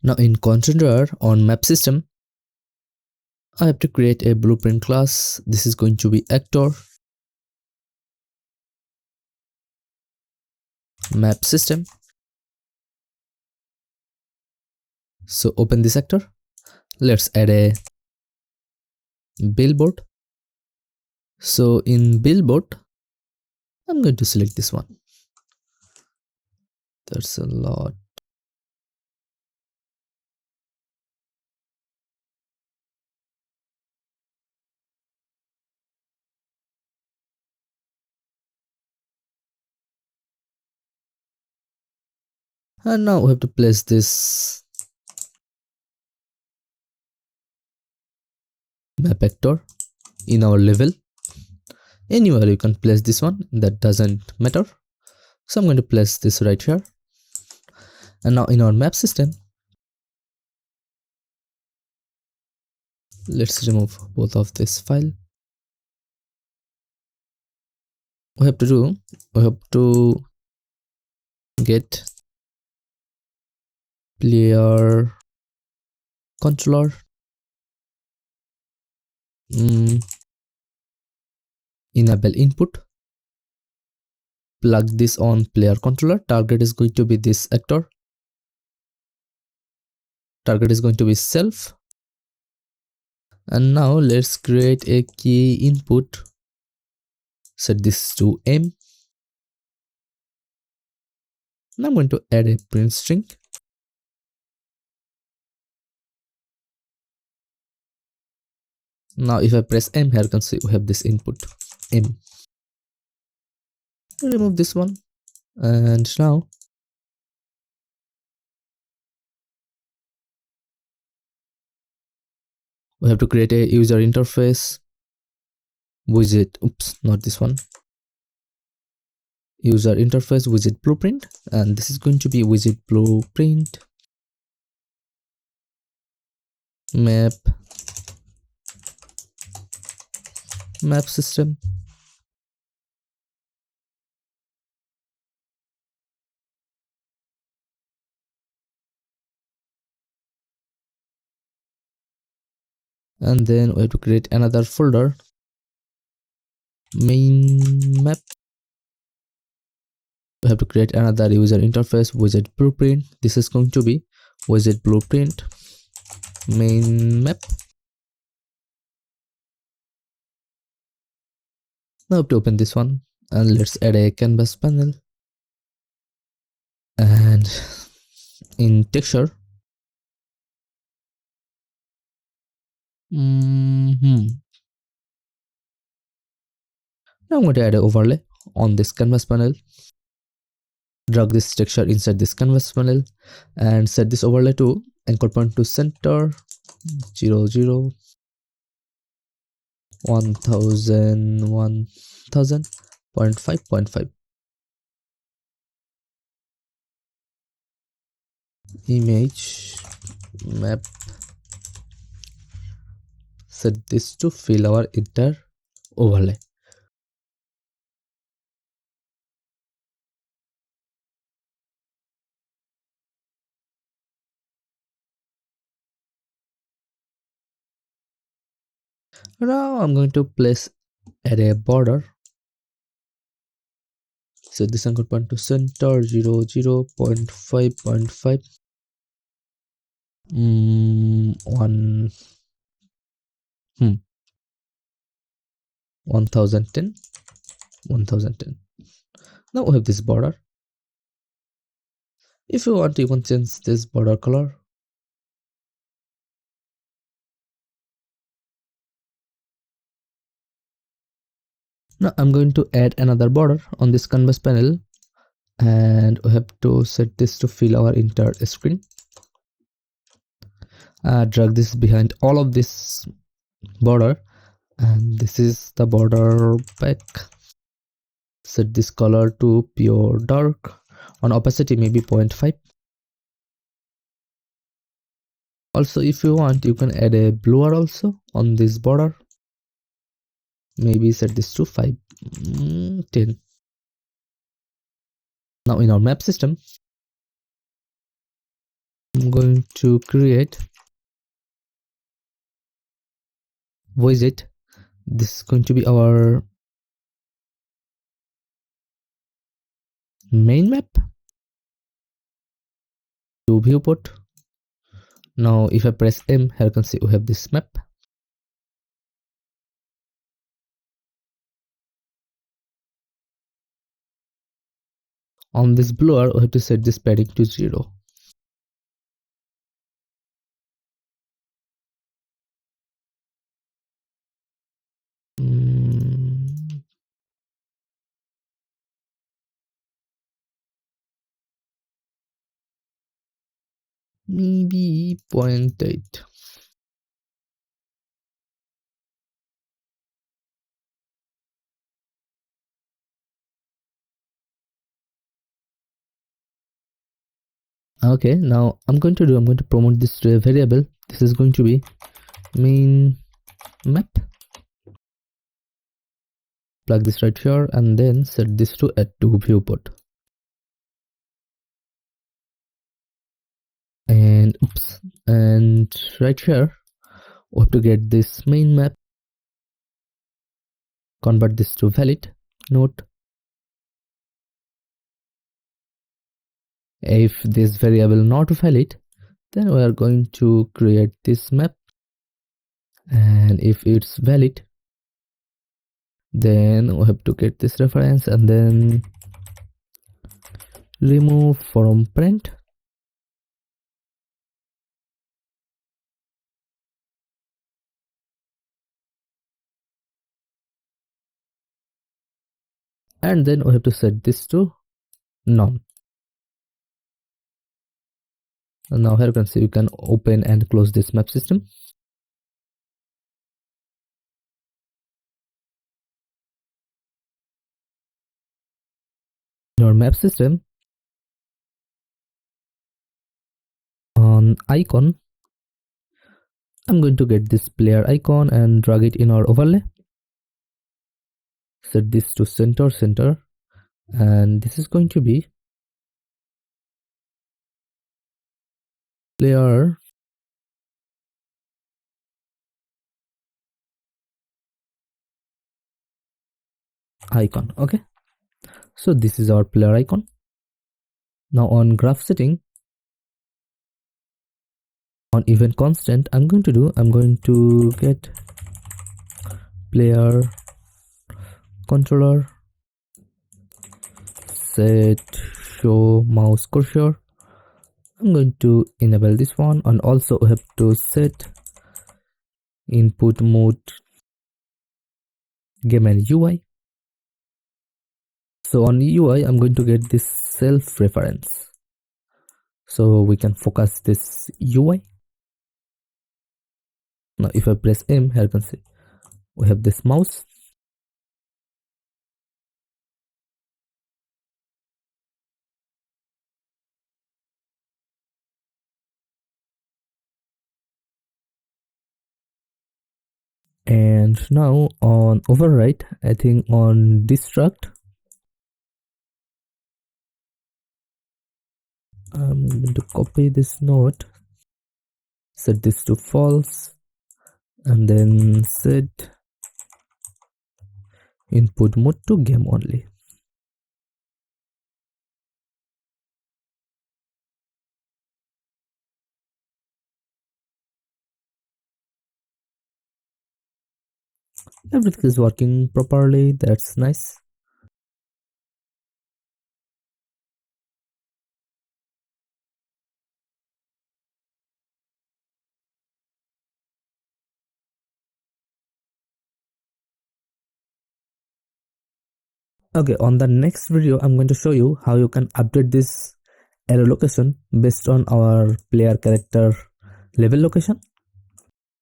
Now in controller on map system, I have to create a blueprint class. This is going to be actor. Map system. So open this actor. Let's add a billboard. So in billboard, I'm going to select this one. That's a lot. And now we have to place this map actor in our level. Anywhere you can place this one, that doesn't matter. So I'm going to place this right here. And now in our map system, let's remove both of this file. We have to get player controller, enable input, plug this on player controller. Target is going to be this actor. Target is going to be self. And now let's create a key input. Set this to M. Now I'm going to add a print string. Now if I press M here, you can see we have this input M. Remove this one, and now we have to create a user interface widget. Oops, not this one. User interface widget blueprint, and this is going to be widget blueprint map system. And then we have to create another folder, main map. We have to create another user interface widget blueprint. This is going to be widget blueprint main map. Now to open this one, and let's add a canvas panel. And in texture, now I'm going to add an overlay on this canvas panel. Drag this texture inside this canvas panel and set this overlay to anchor point to center 0 0 1000 0.5 image map. Set this to fill our entire overlay. Now I'm going to add a border. Set this anchor point to center 0 0.5 1010. Now we have this border. If you want, you can change this border color. Now I'm going to add another border on this canvas panel, and we have to set this to fill our entire screen. Drag this behind all of this border, and this is the border back. Set this color to pure dark. On opacity, maybe 0.5. Also, if you want, you can add a blur also on this border. Maybe set this to 10. Now in our map system, I'm going to create widget. This is going to be our main map to viewport. Now if I press M, here you can see we have this map. On this blur, we have to set this padding to 0. Maybe 0.8. Okay, now I'm going to promote this to a variable. This is going to be main map. Plug this right here and then set this to add to viewport. And oops, and right here we have to get this main map, convert this to valid. Note, if this variable not valid, then we are going to create this map, and if it's valid, then we have to get this reference and then remove from print. And then we have to set this to none. And now here you can see you can open and close this map system. In our map system, on icon, I'm going to get this player icon and drag it in our overlay. Set this to center, and this is going to be player icon. Okay, so this is our player icon. Now on graph setting, on event constant, I'm going to get player controller, set show mouse cursor. I'm going to enable this one, and also we have to set input mode game and UI. So on UI, I'm going to get this self reference, so we can focus this UI. Now if I press M, here you can see we have this mouse. And now on override, I think on destruct, I'm going to copy this note, set this to false, and then set input mode to game only. Everything is working properly, that's nice. Okay, on the next video, I'm going to show you how you can update this arrow location based on our player character level location.